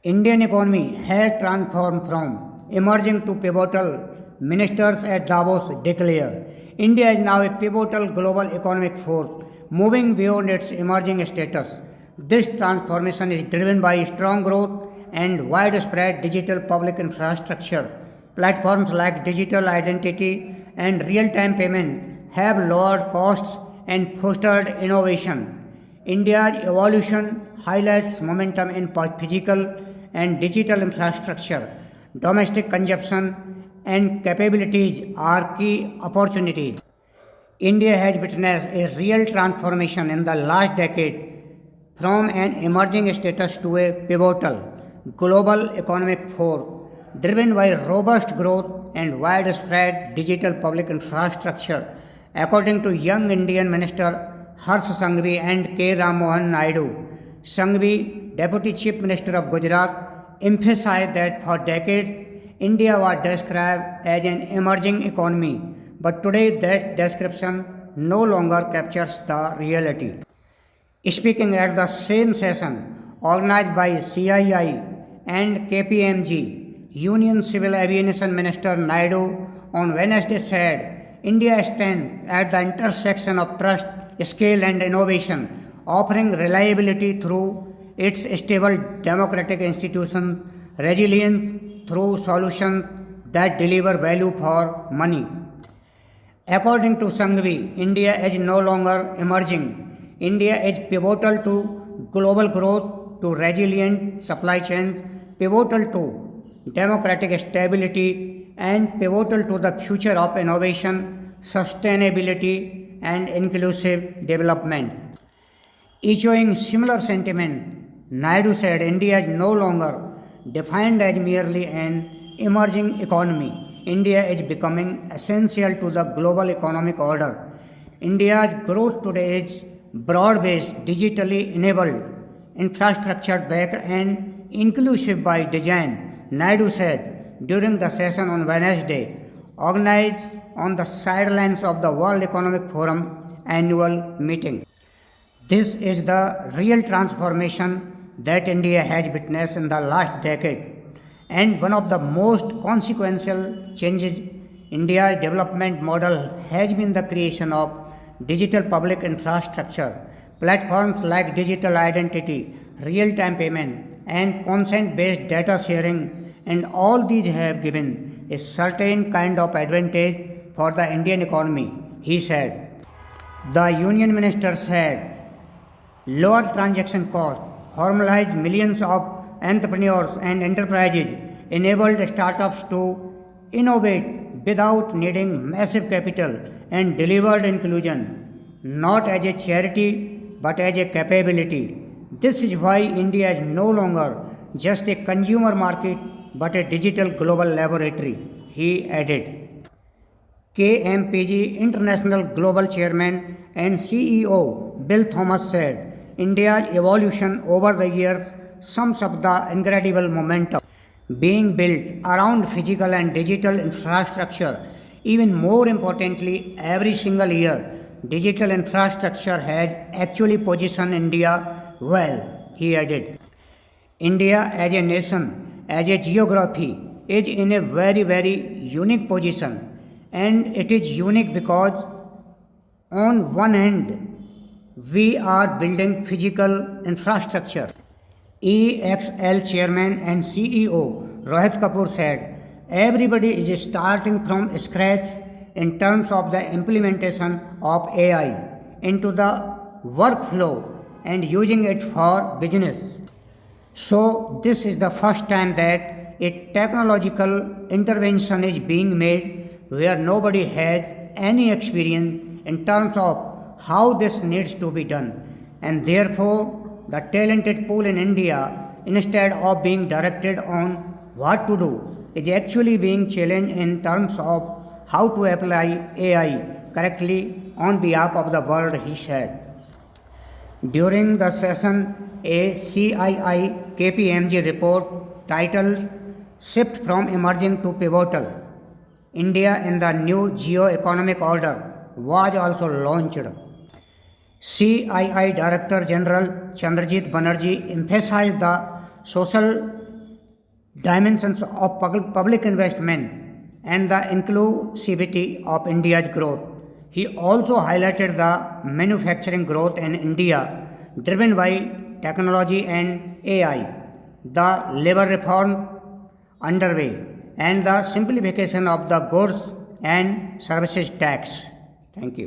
Indian economy has transformed from emerging to pivotal, ministers at Davos declare. India is now a pivotal global economic force, moving beyond its emerging status. This transformation is driven by strong growth and widespread digital public infrastructure. Platforms like digital identity and real time payment have lowered costs and fostered innovation. India's evolution highlights momentum in physical and digital infrastructure. Domestic consumption and capabilities are key opportunities. India has witnessed a real transformation in the last decade from an emerging status to a pivotal global economic force driven by robust growth and widespread digital public infrastructure. According to Young Indian Minister Harsh Sanghvi and K. Ram Mohan Naidu, Sanghvi, Deputy Chief Minister of Gujarat, emphasized that for decades India was described as an emerging economy, but today that description no longer captures the reality. Speaking at the same session organized by CII and KPMG, Union Civil Aviation Minister Naidu on Wednesday said India stands at the intersection of trust, scale, and innovation, offering reliability through its stable democratic institutions, resilience through solutions that deliver value for money. According to Sanghvi, India is no longer emerging. India is pivotal to global growth, to resilient supply chains, pivotal to democratic stability, and pivotal to the future of innovation, sustainability, and inclusive development. Echoing similar sentiment, Naidu said India is no longer defined as merely an emerging economy. India is becoming essential to the global economic order. India's growth today is broad based, digitally enabled, infrastructure backed, and inclusive by design, Naidu said during the session on Wednesday, organized on the sidelines of the World Economic Forum annual meeting. This is the real transformation that India has witnessed in the last decade, and one of the most consequential changes India's development model has been the creation of digital public infrastructure. Platforms like digital identity, real time payment, and consent based data sharing, and all these have given a certain kind of advantage for the Indian economy, he said. The union minister said lower transaction costs, formalized millions of entrepreneurs and enterprises, enabled startups to innovate without needing massive capital, and delivered inclusion not as a charity but as a capability. This is why India is no longer just a consumer market but a digital global laboratory, he added. KMPG International Global Chairman and CEO Bill Thomas said India's evolution over the years sums up the incredible momentum being built around physical and digital infrastructure. Even more importantly, every single year, digital infrastructure has actually positioned India well, he added. India as a nation, as a geography, is in a very unique position. And it is unique because, on one hand, we are building physical infrastructure. EXL chairman and CEO Rohit Kapoor said, everybody is starting from scratch in terms of the implementation of AI into the workflow and using it for business. So, this is the first time that a technological intervention is being made where nobody has any experience in terms of how this needs to be done, and therefore the talented pool in India, instead of being directed on what to do, is actually being challenged in terms of how to apply AI correctly on behalf of the world, he said. During the session, a CII KPMG report titled Shift from Emerging to Pivotal, India in the New Geo-Economic Order was also launched. CII Director General Chandrajit Banerjee emphasized the social dimensions of public investment and the inclusivity of India's growth. He also highlighted the manufacturing growth in India driven by technology and AI, the labor reform underway, and the simplification of the goods and services tax. Thank you.